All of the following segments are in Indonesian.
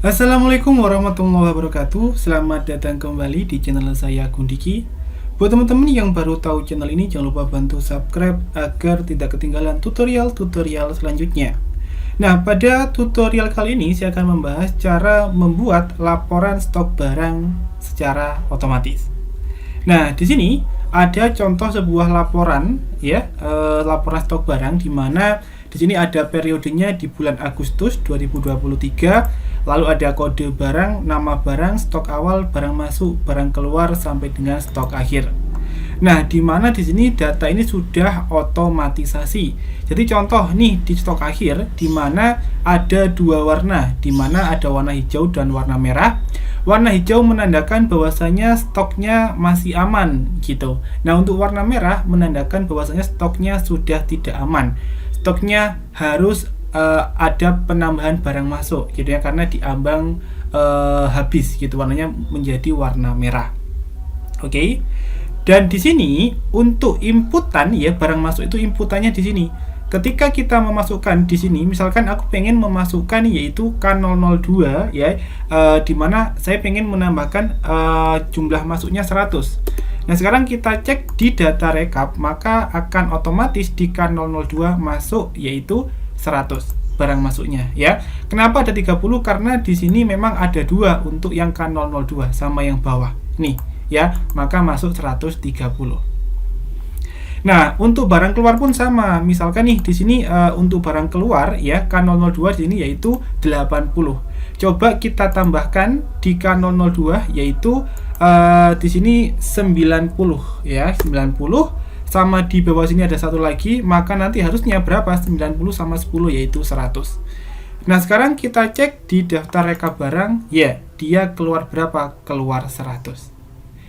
Assalamualaikum warahmatullahi wabarakatuh. Selamat datang kembali di channel saya Gundiki. Buat teman-teman yang baru tahu channel ini, jangan lupa bantu subscribe agar tidak ketinggalan tutorial-tutorial selanjutnya. Nah, pada tutorial kali ini saya akan membahas cara membuat laporan stok barang secara otomatis. Nah, di sini ada contoh sebuah laporan laporan stok barang di mana di sini ada periodenya di bulan Agustus 2023, lalu ada kode barang, nama barang, stok awal, barang masuk, barang keluar sampai dengan stok akhir. Nah, di mana di sini data ini sudah otomatisasi. Jadi contoh nih di stok akhir di mana ada dua warna, di mana ada warna hijau dan warna merah. Warna hijau menandakan bahwasanya stoknya masih aman gitu. Nah, untuk warna merah menandakan bahwasanya stoknya sudah tidak aman. Stoknya harus ada penambahan barang masuk gitu ya, karena diambang habis gitu, warnanya menjadi warna merah. Oke. Dan di sini untuk inputan ya, barang masuk itu inputannya di sini. Ketika kita memasukkan di sini, misalkan aku pengen memasukkan yaitu K002 ya, di mana saya pengen menambahkan jumlah masuknya 100. Nah, sekarang kita cek di data rekap, maka akan otomatis di K002 masuk yaitu 100 barang masuknya ya. Kenapa ada 30? Karena di sini memang ada dua untuk yang K002 sama yang bawah. Nih ya, maka masuk 130. Nah, untuk barang keluar pun sama. Misalkan nih di sini untuk barang keluar ya, K002 di sini yaitu 80. Coba kita tambahkan di K002 yaitu di sini 90 ya, 90 sama di bawah sini ada satu lagi, maka nanti harusnya berapa? 90 sama 10 yaitu 100. Nah, sekarang kita cek di daftar rekap barang, ya, dia keluar berapa? Keluar 100.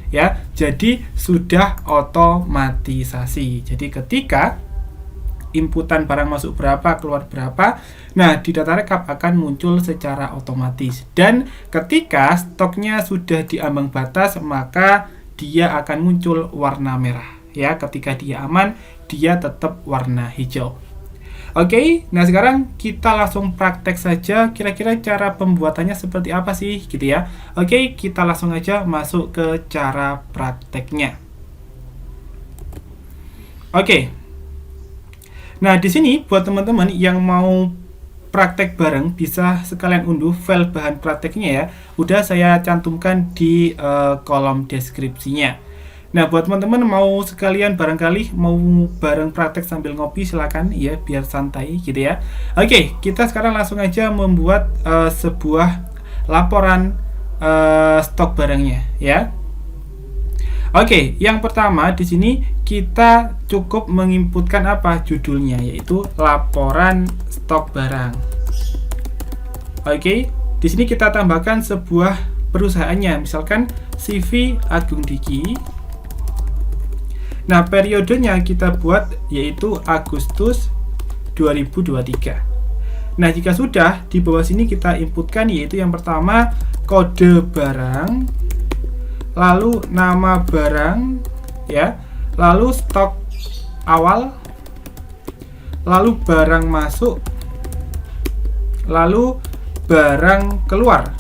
Ya, jadi sudah otomatisasi. Jadi ketika inputan barang masuk berapa, keluar berapa, nah di data rekap akan muncul secara otomatis. Dan ketika stoknya sudah di ambang batas, maka dia akan muncul warna merah. Ya, ketika dia aman, dia tetap warna hijau. Oke, nah sekarang kita langsung praktek saja, kira-kira cara pembuatannya seperti apa sih gitu ya. Oke, kita langsung aja masuk ke cara prakteknya. Oke. Nah, di sini buat teman-teman yang mau praktek bareng bisa sekalian unduh file bahan prakteknya ya. Udah saya cantumkan di kolom deskripsinya. Nah, buat teman-teman mau sekalian barangkali mau bareng praktek sambil ngopi, silakan ya, biar santai gitu ya. Oke, kita sekarang langsung aja membuat sebuah laporan stok barangnya ya. Oke, yang pertama di sini kita cukup menginputkan apa judulnya, yaitu laporan stok barang. Oke, di sini kita tambahkan sebuah perusahaannya, misalkan CV Agung Diki. Nah, periodenya kita buat yaitu Agustus 2023. Nah, jika sudah, di bawah sini kita inputkan yaitu yang pertama kode barang, lalu nama barang ya, lalu stok awal, lalu barang masuk, lalu barang keluar,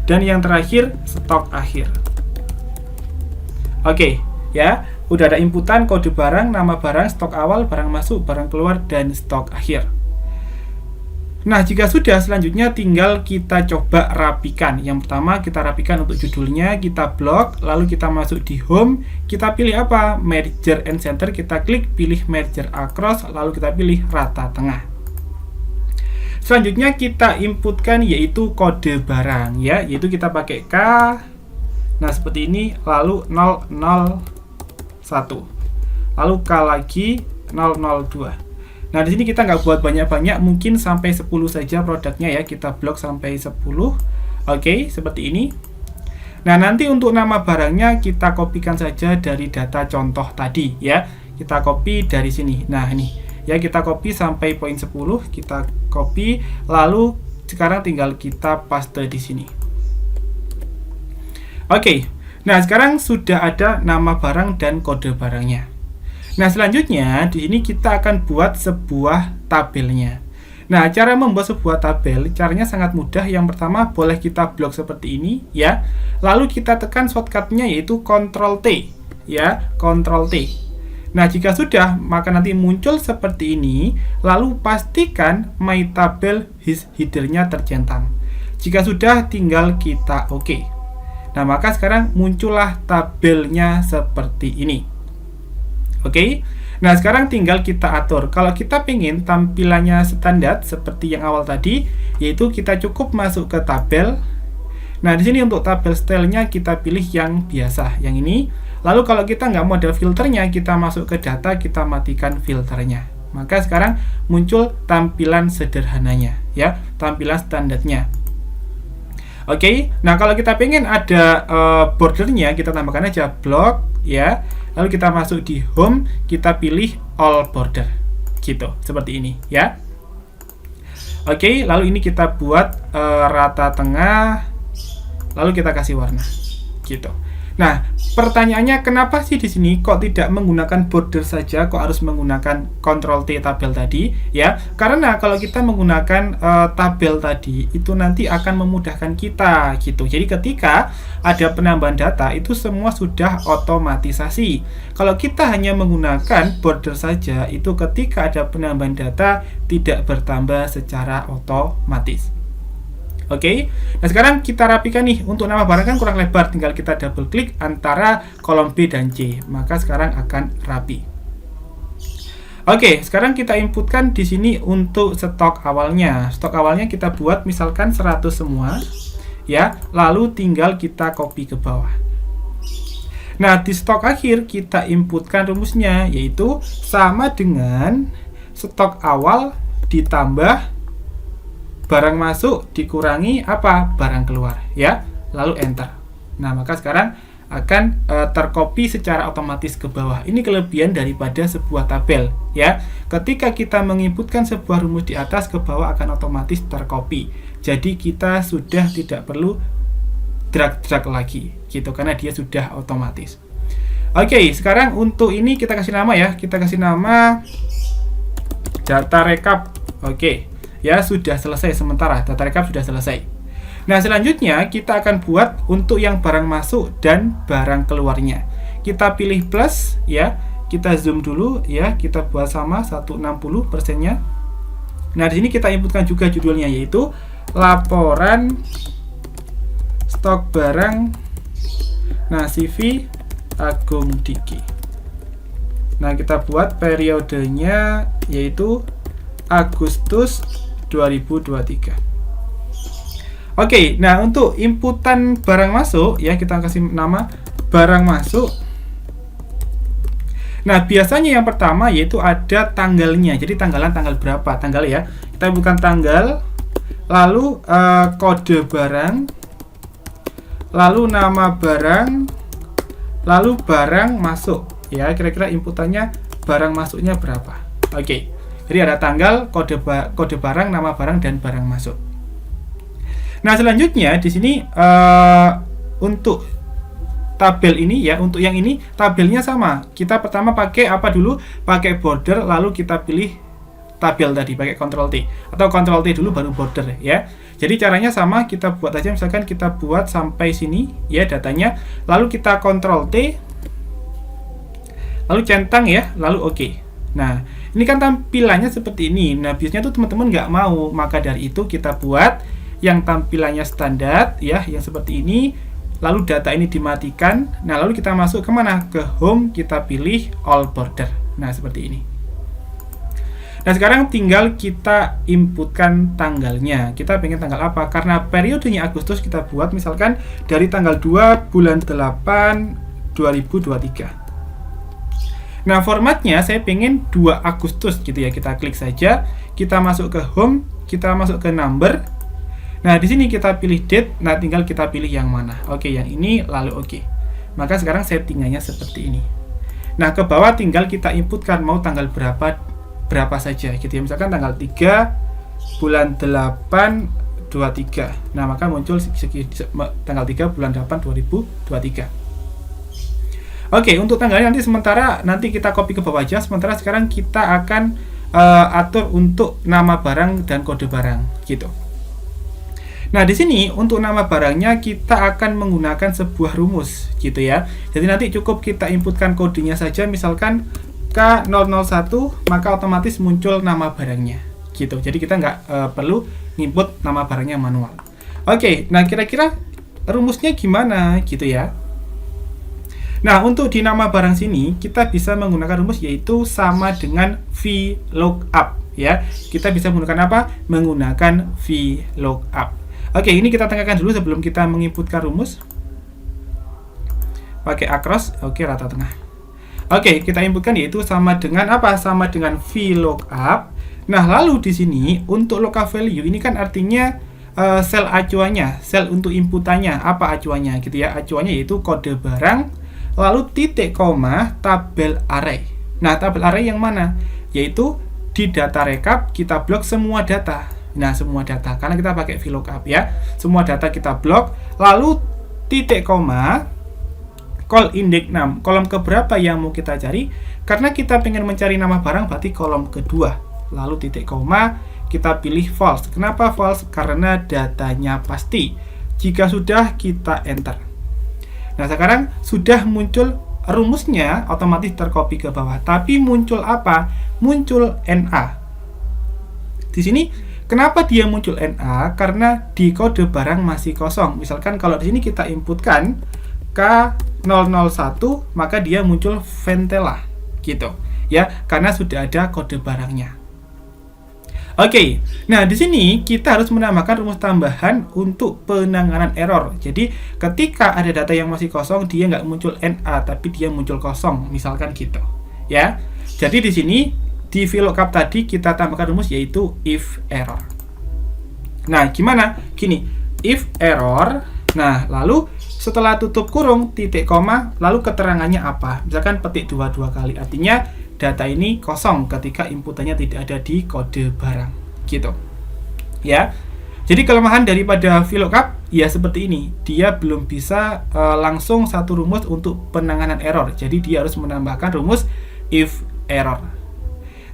dan yang terakhir stok akhir. Oke. Ya, udah ada inputan kode barang, nama barang, stok awal, barang masuk, barang keluar, dan stok akhir. Nah, jika sudah, selanjutnya tinggal kita coba rapikan. Yang pertama kita rapikan untuk judulnya, kita blok, lalu kita masuk di home, kita pilih apa? Merger and center, kita klik, pilih merger across, lalu kita pilih rata tengah. Selanjutnya kita inputkan yaitu kode barang ya, yaitu kita pakai K. Nah, seperti ini, lalu 001. Lalu K lagi 002. Nah, di sini kita nggak buat banyak-banyak, mungkin sampai 10 saja produknya ya. Kita blok sampai 10. Oke, seperti ini. Nah, nanti untuk nama barangnya kita kopikan saja dari data contoh tadi ya. Kita copy dari sini. Nah, ini ya, kita copy sampai poin 10, kita copy, lalu sekarang tinggal kita paste di sini. Oke. Nah, sekarang sudah ada nama barang dan kode barangnya. Nah, selanjutnya di sini kita akan buat sebuah tabelnya. Nah, cara membuat sebuah tabel, caranya sangat mudah. Yang pertama, boleh kita blok seperti ini, ya. Lalu kita tekan shortcut-nya yaitu Ctrl T, ya, Ctrl T. Nah, jika sudah, maka nanti muncul seperti ini. Lalu pastikan My Table header-nya tercentang. Jika sudah, tinggal kita OK. Nah, maka sekarang muncullah tabelnya seperti ini. Oke. Nah, sekarang tinggal kita atur. Kalau kita pengen tampilannya standar seperti yang awal tadi, yaitu kita cukup masuk ke tabel. Nah, di sini untuk tabel stylenya kita pilih yang biasa, yang ini. Lalu kalau kita nggak mau ada filternya, kita masuk ke data, kita matikan filternya. Maka sekarang muncul tampilan sederhananya, ya, tampilan standarnya. Oke. Nah, kalau kita pengen ada bordernya, kita tambahkan aja block, ya. Lalu kita masuk di home, kita pilih all border, gitu, seperti ini, ya. Oke, lalu ini kita buat rata tengah, lalu kita kasih warna, gitu. Nah, pertanyaannya kenapa sih di sini kok tidak menggunakan border saja, kok harus menggunakan Ctrl T tabel tadi, ya? Karena kalau kita menggunakan tabel tadi, itu nanti akan memudahkan kita, gitu. Jadi ketika ada penambahan data, itu semua sudah otomatisasi. Kalau kita hanya menggunakan border saja, itu ketika ada penambahan data tidak bertambah secara otomatis. Oke. Nah, sekarang kita rapikan nih. Untuk nama barang kan kurang lebar, tinggal kita double klik antara kolom B dan C. Maka sekarang akan rapi. Oke, sekarang kita inputkan di sini untuk stok awalnya. Stok awalnya kita buat misalkan 100 semua, ya. Lalu tinggal kita copy ke bawah. Nah, di stok akhir kita inputkan rumusnya, yaitu sama dengan stok awal ditambah barang masuk dikurangi apa? Barang keluar, ya. Lalu enter. Nah, maka sekarang akan tercopy secara otomatis ke bawah. Ini kelebihan daripada sebuah tabel, ya. Ketika kita menginputkan sebuah rumus di atas, ke bawah akan otomatis tercopy. Jadi kita sudah tidak perlu drag lagi, gitu, karena dia sudah otomatis. Oke, sekarang untuk ini kita kasih nama, ya. Kita kasih nama data recap. Oke. Ya, sudah selesai sementara, data recap sudah selesai. Nah, selanjutnya kita akan buat untuk yang barang masuk dan barang keluarnya. Kita pilih plus, ya. Kita zoom dulu, ya. Kita buat sama 160%-nya. Nah, di sini kita inputkan juga judulnya, yaitu laporan stok barang nah CV Agung Diki. Nah, kita buat periodenya yaitu Agustus 2023. Oke, nah untuk inputan barang masuk, ya, kita kasih nama barang masuk. Nah, biasanya yang pertama yaitu ada tanggalnya. Jadi tanggal berapa? Tanggal, ya. Kita bukan tanggal, lalu kode barang, lalu nama barang, lalu barang masuk. Ya, kira-kira inputannya barang masuknya berapa? Oke. Jadi ada tanggal, kode barang, nama barang, dan barang masuk. Nah, selanjutnya di sini untuk tabel ini, ya, untuk yang ini tabelnya sama. Kita pertama pakai apa dulu? Pakai border, lalu kita pilih tabel tadi, pakai Ctrl T. Atau Ctrl T dulu baru border, ya. Jadi caranya sama, kita buat aja, misalkan kita buat sampai sini, ya, datanya. Lalu kita Ctrl T, lalu centang, ya, lalu OK. Nah, ini kan tampilannya seperti ini. Nah, biasanya tuh teman-teman nggak mau, maka dari itu kita buat yang tampilannya standar, ya, yang seperti ini. Lalu data ini dimatikan. Nah, lalu kita masuk kemana? Ke home, kita pilih all border. Nah, seperti ini. Nah, sekarang tinggal kita inputkan tanggalnya. Kita pengen tanggal apa? Karena periodenya Agustus, kita buat misalkan dari tanggal 2 bulan 8 2023. Nah, formatnya saya pengen 2 Agustus gitu, ya. Kita klik saja, kita masuk ke home, kita masuk ke number. Nah, di sini kita pilih date. Nah, tinggal kita pilih yang mana. Oke, yang ini, lalu oke. Maka sekarang settingannya seperti ini. Nah, ke bawah tinggal kita inputkan mau tanggal berapa saja gitu, ya. Misalkan tanggal 3 bulan 8 23. Nah, maka muncul tanggal 3 bulan 8 2023. Oke, untuk tanggalnya nanti kita copy ke bawah aja. Sementara sekarang kita akan atur untuk nama barang dan kode barang gitu. Nah, di sini untuk nama barangnya kita akan menggunakan sebuah rumus gitu ya. Jadi nanti cukup kita inputkan kodenya saja, misalkan K001, maka otomatis muncul nama barangnya gitu. Jadi kita nggak perlu input nama barangnya manual. Oke, nah kira-kira rumusnya gimana gitu ya. Nah, untuk di nama barang sini kita bisa menggunakan rumus yaitu sama dengan VLOOKUP ya. Kita bisa menggunakan apa? Menggunakan VLOOKUP. Oke, ini kita tengahkan dulu sebelum kita menginputkan rumus. Pakai across, oke, rata tengah. Oke, kita inputkan yaitu sama dengan apa? Sama dengan VLOOKUP. Nah, lalu di sini untuk lookup value ini kan artinya sel acuannya, sel untuk inputannya, apa acuannya gitu ya. Acuannya yaitu kode barang, lalu titik koma tabel array. Nah, tabel array yang mana? Yaitu di data rekap kita blok semua data. Nah, semua data, karena kita pakai VLOOKUP ya. Semua data kita blok, lalu titik koma, call index 6, kolom keberapa yang mau kita cari. Karena kita pengen mencari nama barang, berarti kolom kedua. Lalu titik koma, kita pilih false. Kenapa false? Karena datanya pasti. Jika sudah, kita enter. Nah, sekarang sudah muncul rumusnya, otomatis tercopy ke bawah. Tapi muncul apa? Muncul NA. Di sini kenapa dia muncul NA? Karena di kode barang masih kosong. Misalkan kalau di sini kita inputkan K001, maka dia muncul Ventela gitu ya, karena sudah ada kode barangnya. Oke, nah di sini kita harus menambahkan rumus tambahan untuk penanganan error. Jadi ketika ada data yang masih kosong, dia nggak muncul NA, tapi dia muncul kosong, misalkan gitu ya. Jadi di sini di VLOOKUP tadi kita tambahkan rumus yaitu if error. Nah, gimana? Gini, if error. Nah, lalu setelah tutup kurung, titik koma, lalu keterangannya apa? Misalkan petik 22 kali. Artinya data ini kosong ketika inputannya tidak ada di kode barang. Gitu. Ya. Jadi kelemahan daripada VLOOKUP ya seperti ini. Dia belum bisa langsung satu rumus untuk penanganan error. Jadi dia harus menambahkan rumus if error.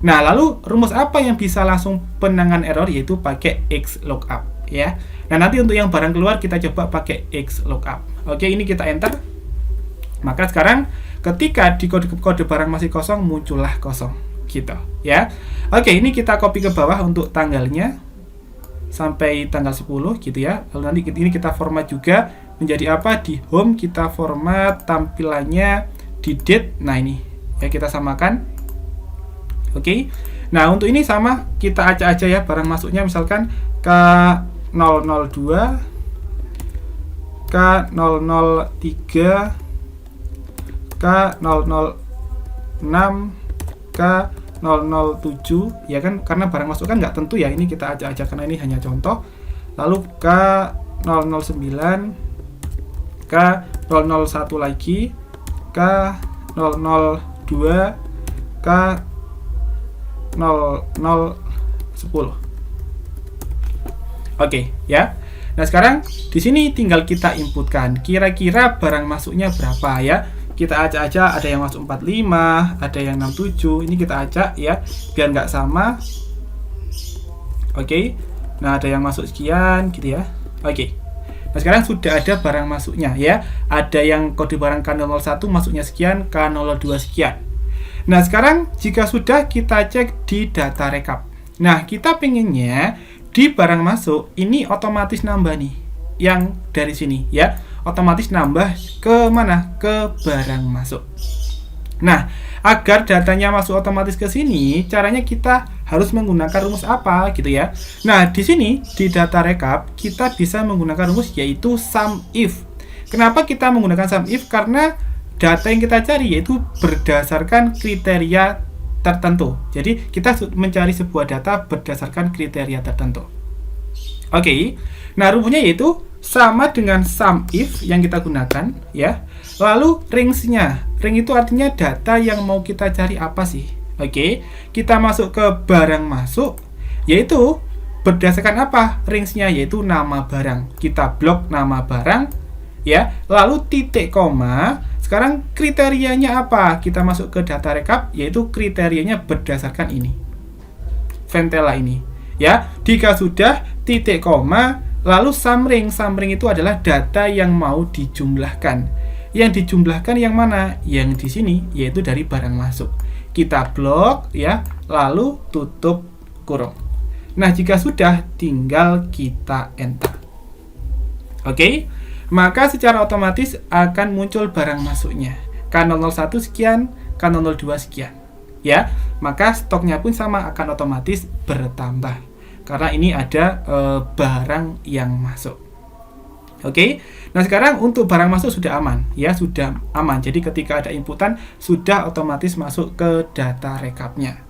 Nah, lalu rumus apa yang bisa langsung penanganan error? Yaitu pakai XLOOKUP ya. Nah, nanti untuk yang barang keluar kita coba pakai XLOOKUP. Oke, ini kita enter. Maka sekarang ketika di kode barang masih kosong, muncullah kosong gitu ya. Oke, ini kita copy ke bawah untuk tanggalnya sampai tanggal 10 gitu ya. Lalu nanti ini kita format juga menjadi apa? Di home kita format tampilannya di date. Nah, ini ya kita samakan. Oke. Nah, untuk ini sama, kita acak aja ya barang masuknya, misalkan K002, K003, K006, K007 ya kan, karena barang masuk kan nggak tentu ya, ini kita acak aja karena ini hanya contoh. Lalu K009, K001 lagi, K002, K0010. Oke, ya. Nah, sekarang di sini tinggal kita inputkan kira-kira barang masuknya berapa ya. Kita acak aja, ada yang masuk 45, ada yang 67. Ini kita acak ya, biar nggak sama. Oke. Nah, ada yang masuk sekian gitu ya. Oke. Nah, sekarang sudah ada barang masuknya ya. Ada yang kode barang K01 masuknya sekian, K02 sekian. Nah, sekarang jika sudah, kita cek di data rekap. Nah, kita pengennya di barang masuk ini otomatis nambah nih, yang dari sini ya, otomatis nambah ke mana? Ke barang masuk. Nah, agar datanya masuk otomatis ke sini, caranya kita harus menggunakan rumus apa gitu ya. Nah, di sini di data rekap kita bisa menggunakan rumus yaitu SUMIF. Kenapa kita menggunakan SUMIF? Karena data yang kita cari yaitu berdasarkan kriteria tertentu. Jadi kita mencari sebuah data berdasarkan kriteria tertentu. Oke. Nah, rumusnya yaitu sama dengan SUMIF yang kita gunakan ya. Lalu range-nya. Range itu artinya data yang mau kita cari apa sih? Oke. Kita masuk ke barang masuk, yaitu berdasarkan apa? Range-nya yaitu nama barang. Kita blok nama barang ya. Lalu titik koma. Sekarang kriterianya apa? Kita masuk ke data rekap, yaitu kriterianya berdasarkan ini. Ventela ini. Ya, jika sudah titik koma, lalu summing. Summing itu adalah data yang mau dijumlahkan. Yang dijumlahkan yang mana? Yang di sini, yaitu dari barang masuk. Kita blok ya, lalu tutup kurung. Nah, jika sudah, tinggal kita enter. Oke, maka secara otomatis akan muncul barang masuknya. K001 sekian, K002 sekian. Ya, maka stoknya pun sama, akan otomatis bertambah. Karena ini ada barang yang masuk. Oke, nah sekarang untuk barang masuk sudah aman, ya sudah aman. Jadi ketika ada inputan sudah otomatis masuk ke data rekapnya.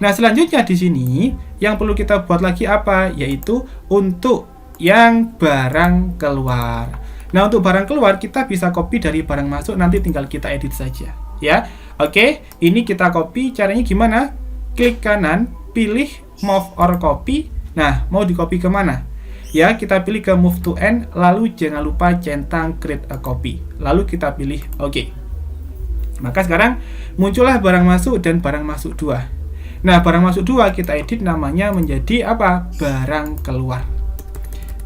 Nah selanjutnya di sini yang perlu kita buat lagi apa? Yaitu untuk yang barang keluar. Nah untuk barang keluar kita bisa copy dari barang masuk, nanti tinggal kita edit saja, ya. Oke, ini kita copy. Caranya gimana? Klik kanan, pilih move or copy. Nah mau di copy kemana? Ya, kita pilih ke move to end, lalu jangan lupa centang create a copy. Lalu kita pilih OK. Maka sekarang muncullah barang masuk dan barang masuk 2. Nah, barang masuk 2 kita edit namanya menjadi apa? Barang keluar.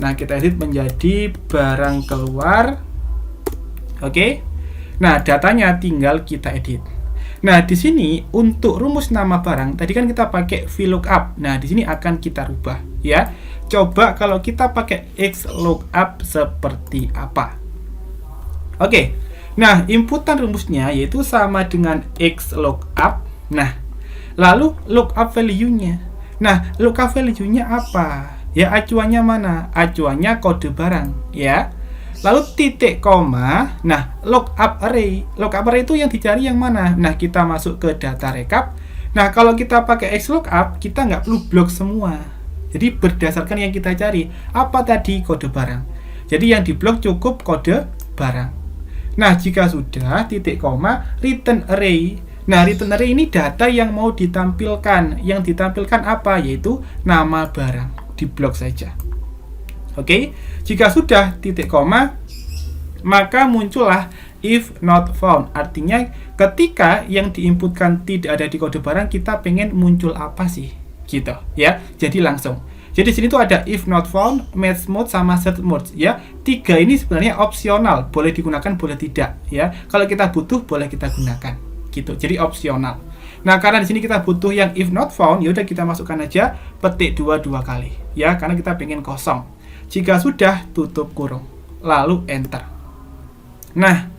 Nah, kita edit menjadi barang keluar. Oke. Nah, datanya tinggal kita edit. Nah, di sini untuk rumus nama barang, tadi kan kita pakai VLOOKUP. Nah, di sini akan kita rubah, ya. Coba kalau kita pakai XLOOKUP seperti apa? Oke. Nah, inputan rumusnya yaitu sama dengan XLOOKUP. Nah, lalu lookup value-nya. Nah, lookup value-nya apa? Ya, acuannya mana? Acuannya kode barang, ya. Lalu titik koma. Nah, lookup array. Lookup array itu yang dicari yang mana? Nah, kita masuk ke data rekap. Nah, kalau kita pakai XLOOKUP, kita nggak perlu blok semua. Jadi berdasarkan yang kita cari. Apa tadi? Kode barang. Jadi yang diblok cukup kode barang. Nah, jika sudah titik koma, return array. Nah, return array ini data yang mau ditampilkan. Yang ditampilkan apa? Yaitu nama barang. Diblok saja. Oke, jika sudah titik koma, maka muncullah if not found. Artinya ketika yang diinputkan tidak ada di kode barang, kita pengen muncul apa sih? Gitu, ya. Jadi langsung. Jadi sini tuh ada if not found, match mode sama set mode, ya. 3 ini sebenarnya opsional, boleh digunakan, boleh tidak, ya. Kalau kita butuh, boleh kita gunakan. Gitu. Jadi opsional. Nah, karena di sini kita butuh yang if not found, ya udah kita masukkan aja petik 2 kali, ya, karena kita pengen kosong. Jika sudah, tutup kurung, lalu enter. Nah,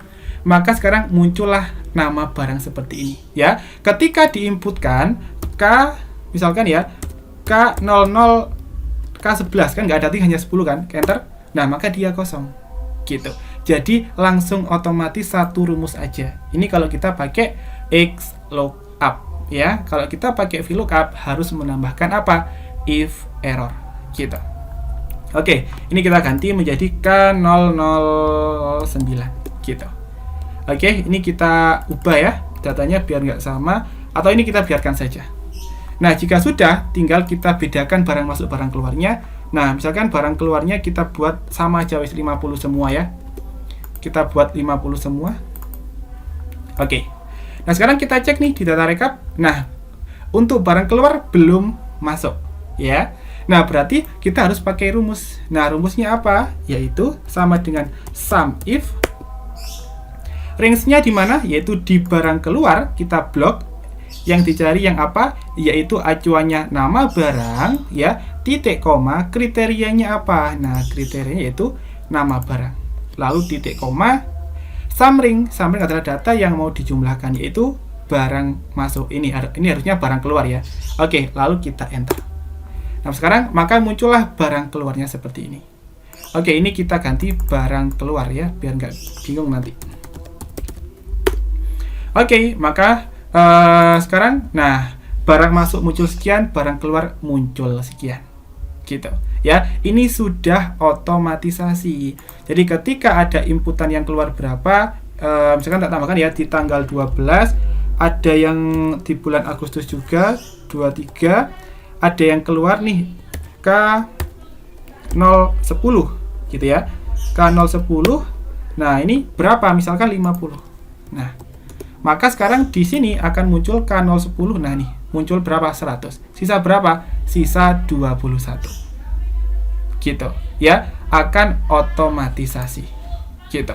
maka sekarang muncullah nama barang seperti ini, ya. Ketika diinputkan K, misalkan ya, K00, K11 kan nggak ada arti, hanya 10 kan, enter. Nah, maka dia kosong. Gitu. Jadi langsung otomatis satu rumus aja. Ini kalau kita pakai XLOOKUP, ya. Kalau kita pakai VLOOKUP harus menambahkan apa? If error. Gitu. Oke, ini kita ganti menjadi K009 gitu. Oke, ini kita ubah ya datanya biar nggak sama, atau ini kita biarkan saja. Nah, jika sudah, tinggal kita bedakan barang masuk barang keluarnya. Nah, misalkan barang keluarnya kita buat sama aja wis 50 semua ya. Kita buat 50 semua. Oke. Nah, sekarang kita cek nih di data rekap. Nah, untuk barang keluar belum masuk ya. Nah, berarti kita harus pakai rumus. Nah, rumusnya apa? Yaitu sama dengan sum if. Range-nya di mana? Yaitu di barang keluar, kita blok. Yang dicari yang apa? Yaitu acuannya nama barang, ya, titik koma, kriterianya apa? Nah, kriterianya yaitu nama barang. Lalu titik koma, summing. Summing adalah data yang mau dijumlahkan, yaitu barang masuk. Ini harusnya barang keluar ya. Oke, lalu kita enter. Nah, sekarang maka muncullah barang keluarnya seperti ini. Oke, ini kita ganti barang keluar ya, biar nggak bingung nanti. Oke, maka sekarang, nah, barang masuk muncul sekian, barang keluar muncul sekian. Gitu. Ya, ini sudah otomatisasi. Jadi ketika ada inputan yang keluar berapa, misalkan tak tambahkan ya, di tanggal 12, ada yang di bulan Agustus juga, 23, ada yang keluar nih K010 gitu ya, K010. Nah, ini berapa? Misalkan 50. Nah, maka sekarang di sini akan muncul K010. Nah, nih muncul berapa? 100. Sisa berapa? Sisa 21. Gitu ya, akan otomatisasi gitu.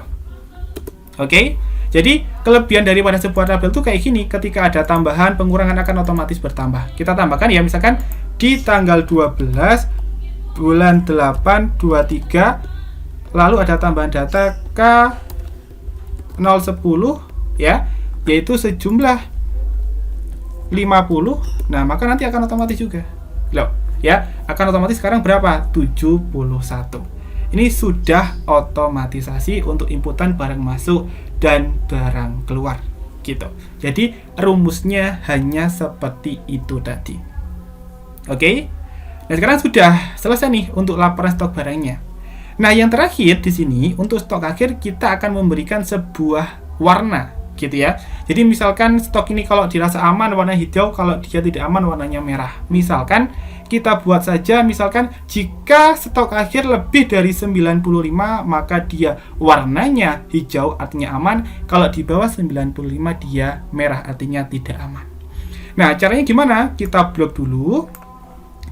Oke. Jadi kelebihan daripada sebuah tabel itu kayak gini, ketika ada tambahan, pengurangan akan otomatis bertambah. Kita tambahkan ya, misalkan di tanggal 12 bulan 8 23, lalu ada tambahan data K010 ya, yaitu sejumlah 50. Nah, maka nanti akan otomatis juga. Loh, ya, akan otomatis sekarang berapa? 71. Ini sudah otomatisasi untuk inputan barang masuk dan barang keluar gitu. Jadi rumusnya hanya seperti itu tadi. Oke? Nah, sekarang sudah selesai nih untuk laporan stok barangnya. Nah, yang terakhir di sini untuk stok akhir kita akan memberikan sebuah warna gitu ya. Jadi misalkan stok ini kalau dirasa aman warna hijau, kalau dia tidak aman warnanya merah. Misalkan kita buat saja, misalkan jika stok akhir lebih dari 95 maka dia warnanya hijau artinya aman, kalau di bawah 95 dia merah artinya tidak aman. Nah, caranya gimana? Kita blok dulu.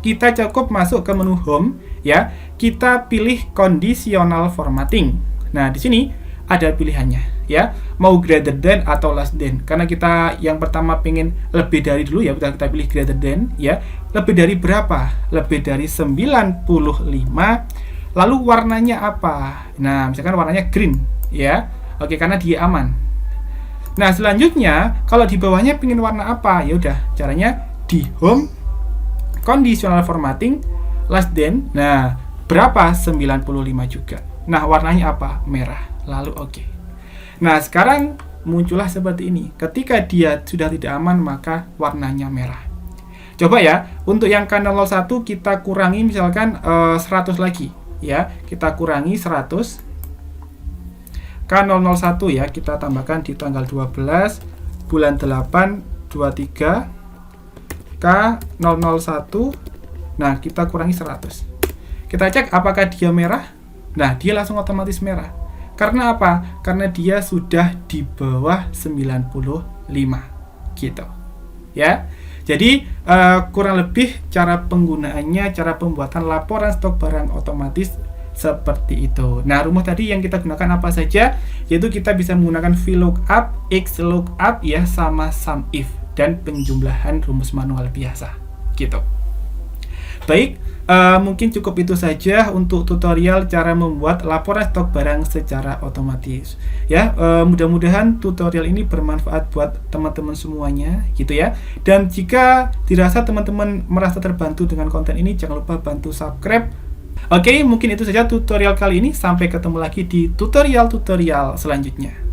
Kita cukup masuk ke menu home ya. Kita pilih conditional formatting. Nah, di sini ada pilihannya ya, mau greater than atau less than. Karena kita yang pertama pengen lebih dari dulu ya, kita pilih greater than ya. Lebih dari berapa? Lebih dari 95. Lalu warnanya apa? Nah, misalkan warnanya green ya. Oke, karena dia aman. Nah, selanjutnya kalau di bawahnya pengen warna apa? Ya udah, caranya di home conditional formatting less than. Nah, berapa? 95 juga. Nah, warnanya apa? Merah. Lalu oke. Nah, sekarang muncullah seperti ini. Ketika dia sudah tidak aman, maka warnanya merah. Coba ya, untuk yang K001 kita kurangi misalkan 100 lagi. Ya, kita kurangi 100. K001 ya, kita tambahkan di tanggal 12 bulan 8 23. K001. Nah, kita kurangi 100. Kita cek apakah dia merah. Nah, dia langsung otomatis merah. Karena apa? Karena dia sudah di bawah 95 gitu. Ya. Jadi kurang lebih cara penggunaannya, cara pembuatan laporan stok barang otomatis seperti itu. Nah, rumus tadi yang kita gunakan apa saja? Yaitu kita bisa menggunakan VLOOKUP, XLOOKUP ya, sama SUMIF dan penjumlahan rumus manual biasa gitu. Baik, mungkin cukup itu saja untuk tutorial cara membuat laporan stok barang secara otomatis. Ya, mudah-mudahan tutorial ini bermanfaat buat teman-teman semuanya, gitu ya. Dan jika dirasa teman-teman merasa terbantu dengan konten ini, jangan lupa bantu subscribe. Oke, mungkin itu saja tutorial kali ini. Sampai ketemu lagi di tutorial-tutorial selanjutnya.